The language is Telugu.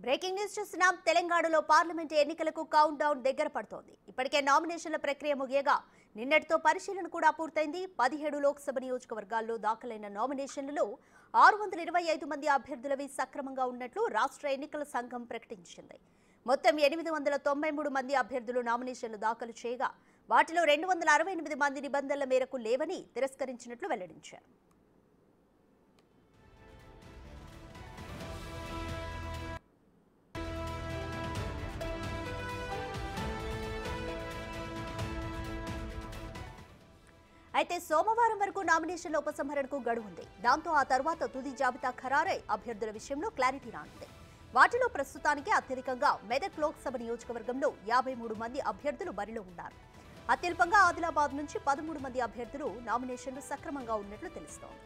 బ్రేకింగ్ న్యూస్ చూస్తున్నాం. తెలంగాణలో పార్లమెంట్ ఎన్నికలకు కౌంట్ డౌన్ దగ్గర పడుతోంది. ఇప్పటికే నామినేషన్ల ప్రక్రియ ముగియగా నిన్నటితో పరిశీలన కూడా పూర్తయింది. 17 లోక్సభ నియోజకవర్గాల్లో దాఖలైన నామినేషన్లలో 625 మంది అభ్యర్థులవి సక్రమంగా ఉన్నట్లు రాష్ట్ర ఎన్నికల సంఘం ప్రకటించింది. మొత్తం 893 మంది అభ్యర్థులు నామినేషన్లు దాఖలు చేయగా వాటిలో 268 మంది నిబంధనల మేరకు లేవని తిరస్కరించినట్లు వెల్లడించారు. అయితే సోమవారం వరకు నామినేషన్ల ఉపసంహరణకు గడువు ఉంది. దాంతో ఆ తర్వాత తుది జాబితా ఖరారై అభ్యర్థుల విషయంలో క్లారిటీ రానుంది. వాటిలో ప్రస్తుతానికి అత్యధికంగా మెదక్ లోక్సభ నియోజకవర్గంలో 53 మంది అభ్యర్థులు బరిలో ఉన్నారు. అత్యల్పంగా ఆదిలాబాద్ నుంచి 13 మంది అభ్యర్థులు నామినేషన్లు సక్రమంగా ఉన్నట్లు తెలుస్తోంది.